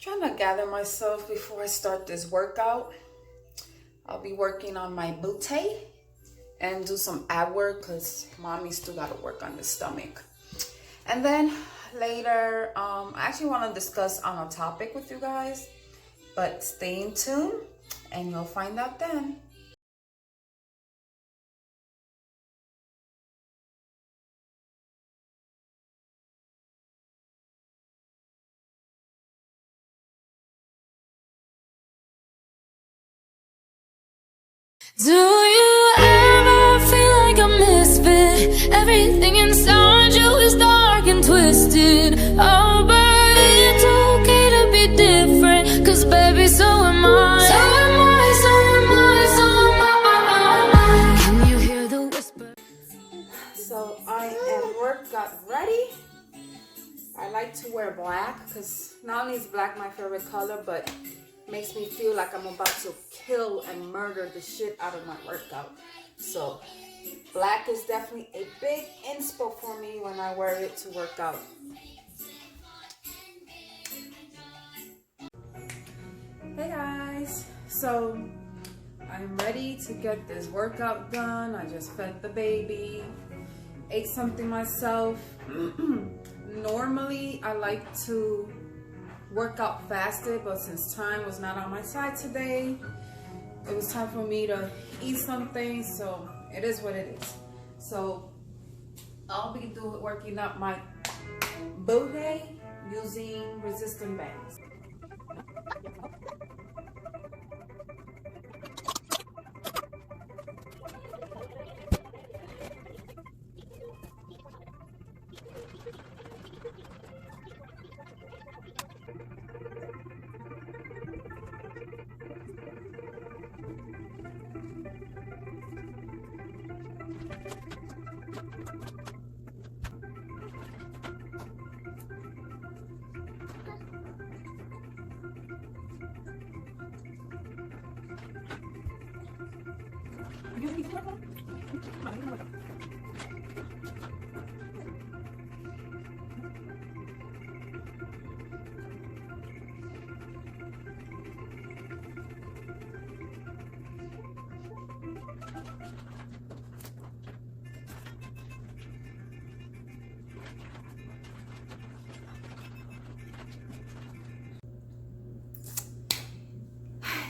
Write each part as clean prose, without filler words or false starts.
Trying to gather myself before I start this workout. I'll be working on my booty and do some ab work because mommy still got to work on the stomach. And then later, I actually want to discuss on a topic with you guys, but stay in tune and you'll find out then. Do you ever feel like a misfit? Everything inside you is dark and twisted. Oh, but it's okay to be different, 'cause baby, so am I. So am I, so am I, so am I. Can you hear the whisper? So I am workout ready. I like to wear black because not only is black my favorite color, but makes me feel like I'm about to kill and murder the shit out of my workout. So black is definitely a big inspo for me when I wear it to work out. Hey guys, so I'm ready to get this workout done. I just fed the baby, ate something myself. Normally I like to work out fasted, but since time was not on my side today, it was time for me to eat something, so it is what it is. So I'll be working up my booty using resistant bands.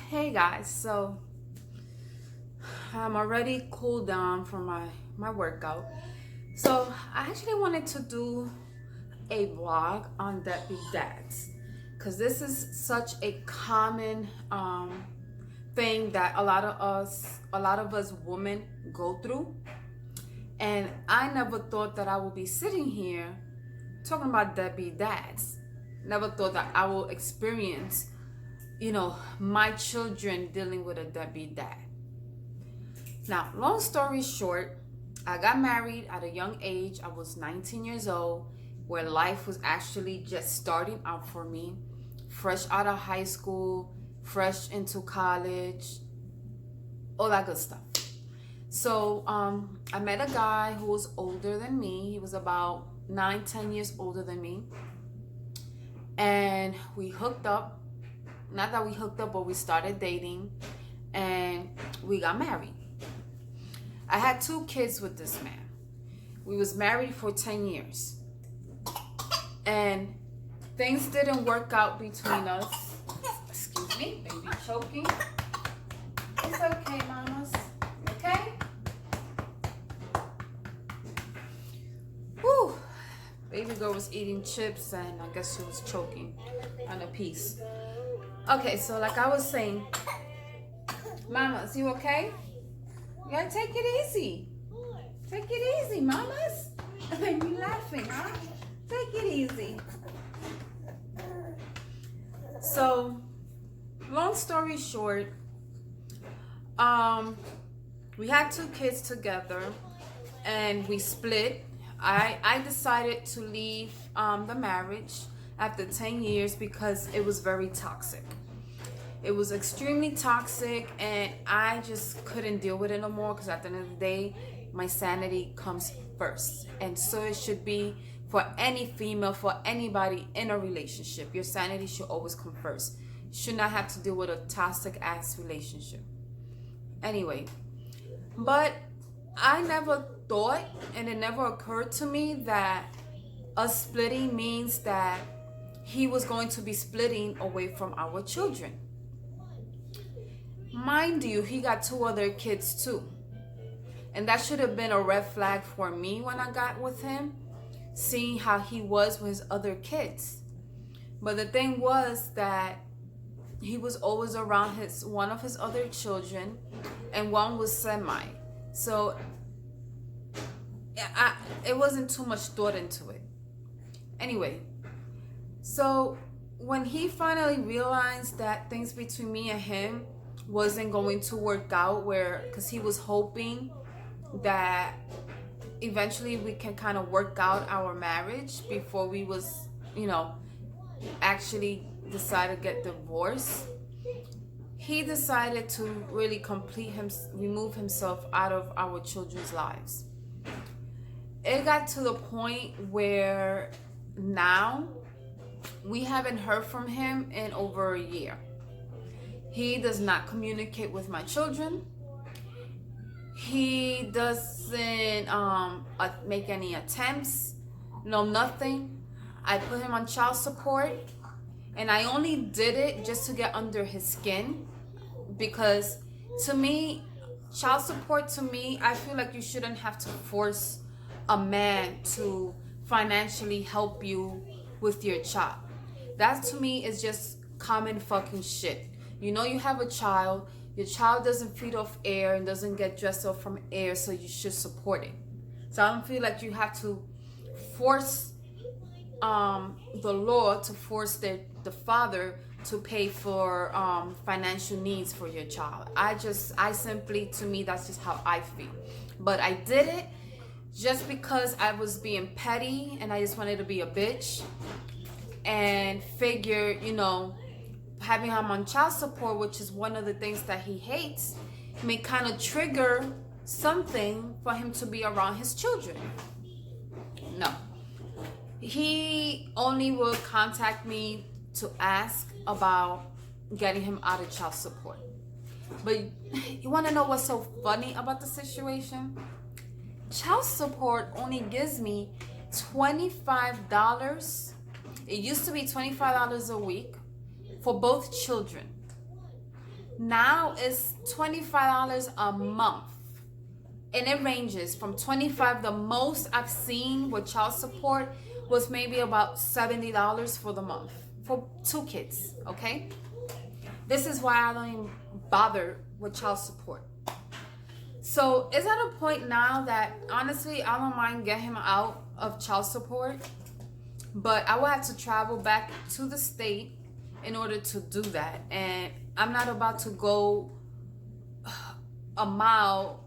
Hey guys, so I'm already cooled down from my workout. So I actually wanted to do a vlog on Deadbeat dads, because this is such a common thing that a lot of us women go through. And I never thought that I would be sitting here talking about deadbeat dads. Never thought that I will experience, my children dealing with a deadbeat dad. Now, long story short, I got married at a young age. I was 19 years old, where life was actually just starting out for me. Fresh out of high school, fresh into college, all that good stuff. So I met a guy who was older than me. He was about 9-10 years older than me. And we hooked up. Not that we hooked up, but we started dating. And we got married. I had 2 kids with this man. We was married for 10 years. And things didn't work out between us. Excuse me, baby choking. It's okay, mamas. Okay? Whew. Baby girl was eating chips and I guess she was choking on a piece. Okay, so like I was saying, mamas, you okay? You gotta take it easy. Take it easy, mamas. You laughing, huh? Take it easy. So, long story short, we had 2 kids together and we split. I decided to leave the marriage after 10 years because it was very toxic. It was extremely toxic and I just couldn't deal with it no more, because at the end of the day, my sanity comes first. And so it should be for any female, for anybody in a relationship. Your sanity should always come first. You should not have to deal with a toxic ass relationship. Anyway, but I never thought, and it never occurred to me, that us splitting means that he was going to be splitting away from our children. Mind you, he got 2 other kids too. And that should have been a red flag for me when I got with him, seeing how he was with his other kids. But the thing was that he was always around one of his other children, and one was semi. So it wasn't too much thought into it. Anyway, so when he finally realized that things between me and him wasn't going to work out, because he was hoping that eventually we can kind of work out our marriage before we was, actually decide to get divorced, he decided to really remove himself out of our children's lives. It got to the point where now we haven't heard from him in over a year. He does not communicate with my children. He doesn't make any attempts. No, nothing. I put him on child support, and I only did it just to get under his skin, because to me, child support, to me, I feel like you shouldn't have to force a man to financially help you with your child. That to me is just common fucking shit. You have a child, your child doesn't feed off air and doesn't get dressed up from air, so you should support it. So I don't feel like you have to force the law to force the father to pay for financial needs for your child. I simply, to me, that's just how I feel. But I did it just because I was being petty and I just wanted to be a bitch, and figure, having him on child support, which is one of the things that he hates, may kind of trigger something for him to be around his children. No. He only will contact me to ask about getting him out of child support. But you want to know what's so funny about the situation? Child support only gives me $25. It used to be $25 a week for both children. Now it's $25 a month. And it ranges from $25. The most I've seen with child support was maybe about $70 for the month for 2 kids, okay? This is why I don't even bother with child support. So it's at a point now that honestly, I don't mind getting him out of child support, but I will have to travel back to the state in order to do that. And I'm not about to go a mile,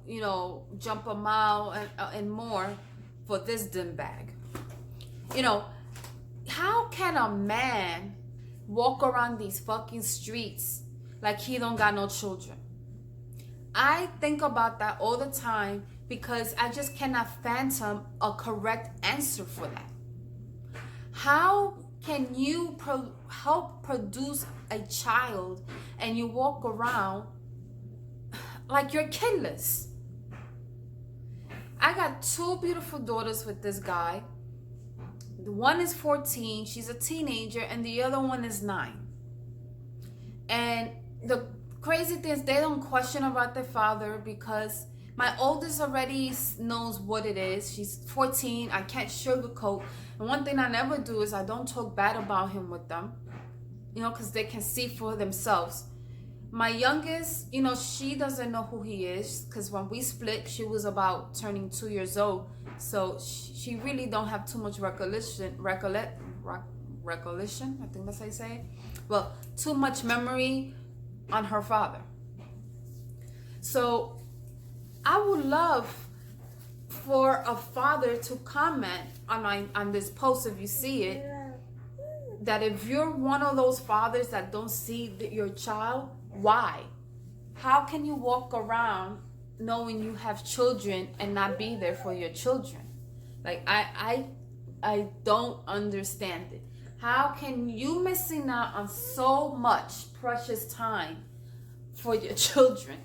jump a mile and more for this dim bag. How can a man walk around these fucking streets like he don't got no children? I think about that all the time because I just cannot fathom a correct answer for that. How can you help produce a child and you walk around like you're kidless? I got 2 beautiful daughters with this guy. The one is 14, she's a teenager, and the other one is 9. And the crazy thing is they don't question about their father, because my oldest already knows what it is. She's 14. I can't sugarcoat. And one thing I never do is I don't talk bad about him with them, because they can see for themselves. My youngest, she doesn't know who he is, because when we split, she was about turning 2 years old. So she really don't have too much recollection, I think that's how you say it. Well, too much memory on her father. So I would love for a father to comment on this post, if you see it, that if you're one of those fathers that don't see your child, why? How can you walk around knowing you have children and not be there for your children? Like I I don't understand it. How can you missing out on so much precious time for your children?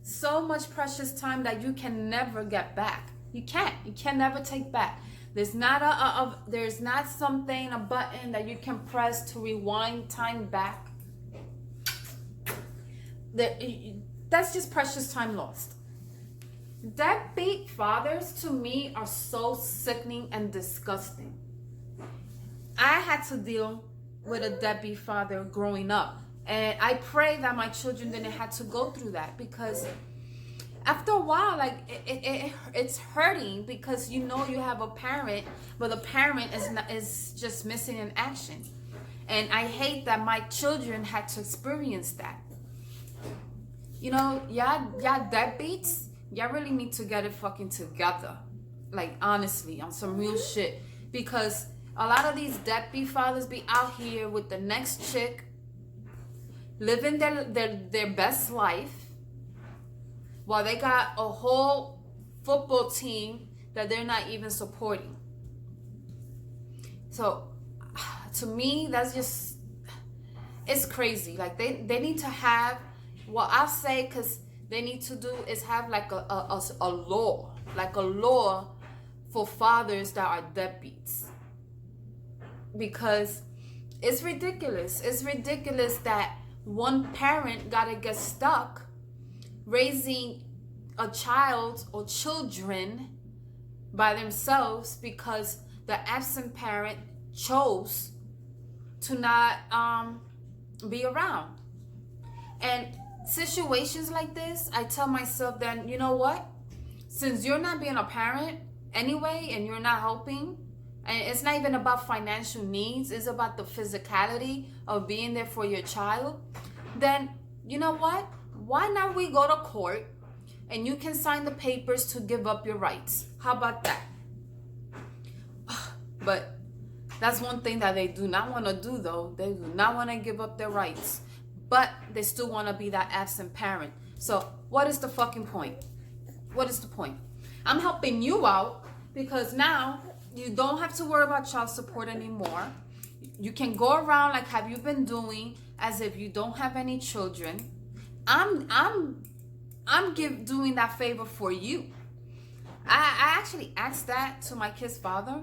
So much precious time that you can never get back. You can never take back. There's not there's not something, a button that you can press to rewind time back. That's just precious time lost. Deadbeat fathers to me are so sickening and disgusting. I had to deal with a deadbeat father growing up, and I pray that my children didn't have to go through that, because after a while, like it's hurting, because you know you have a parent, but the parent is just missing in action. And I hate that my children had to experience that. You know, y'all deadbeats, y'all really need to get it fucking together. Like, honestly, on some real shit. Because a lot of these deadbeat fathers be out here with the next chick, living their best life, while they got a whole football team that they're not even supporting. So, to me, that's just, it's crazy. Like, they need to have, what I'll say, because they need to do is have like a law, like a law for fathers that are deadbeats. Because it's ridiculous. It's ridiculous that one parent gotta get stuck raising a child or children by themselves because the absent parent chose to not be around. And situations like this, I tell myself that, you know what? Since you're not being a parent anyway and you're not helping, and it's not even about financial needs, it's about the physicality of being there for your child, then you know what? Why not we go to court and you can sign the papers to give up your rights? How about that? But that's one thing that they do not want to do, though. They do not want to give up their rights, but they still want to be that absent parent. So what is the fucking point? What is the point? I'm helping you out because now you don't have to worry about child support anymore. You can go around like have you been doing as if you don't have any children. I'm doing that favor for you. I actually asked that to my kid's father,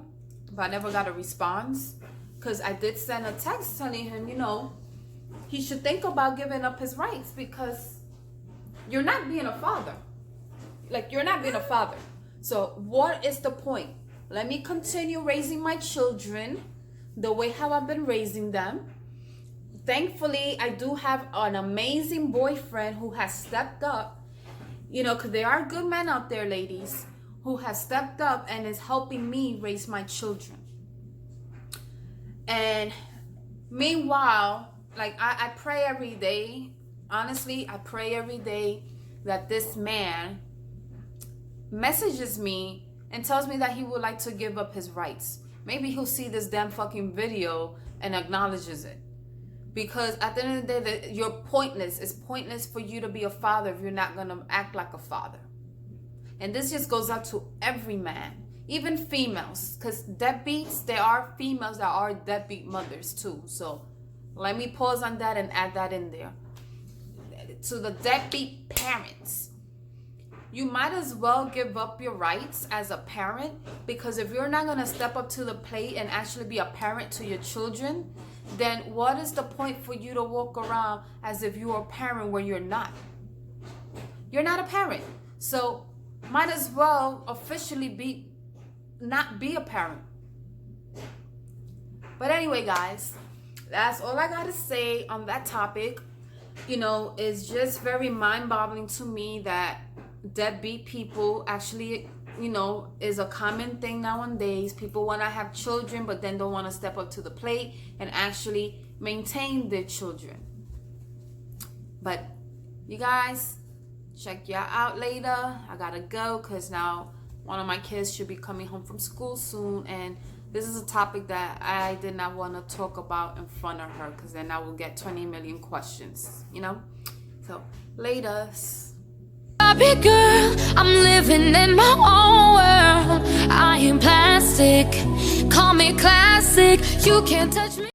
but I never got a response, because I did send a text telling him, you know, he should think about giving up his rights, because you're not being a father. Like, you're not being a father. So what is the point? Let me continue raising my children the way how I've been raising them. Thankfully, I do have an amazing boyfriend who has stepped up, you know, because there are good men out there, ladies, who has stepped up and is helping me raise my children. And meanwhile, like I pray every day, honestly, I pray every day that this man messages me and tells me that he would like to give up his rights. Maybe he'll see this damn fucking video and acknowledges it. Because at the end of the day, you're pointless. It's pointless for you to be a father if you're not going to act like a father. And this just goes out to every man, even females. Because deadbeats, there are females that are deadbeat mothers too. So let me pause on that and add that in there. To the deadbeat parents, you might as well give up your rights as a parent, because if you're not going to step up to the plate and actually be a parent to your children, then what is the point for you to walk around as if you're a parent when you're not? You're not a parent. So might as well officially not be a parent. But anyway, guys, that's all I got to say on that topic. You know, it's just very mind-boggling to me that deadbeat people actually, you know, is a common thing nowadays. People want to have children, but then don't want to step up to the plate and actually maintain their children. But you guys, check y'all out later. I gotta go because now one of my kids should be coming home from school soon, and this is a topic that I did not want to talk about in front of her, because then I will get 20 million questions, you know. So later. Barbie girl, I'm living in my own world. I am plastic, call me classic. You can't touch me.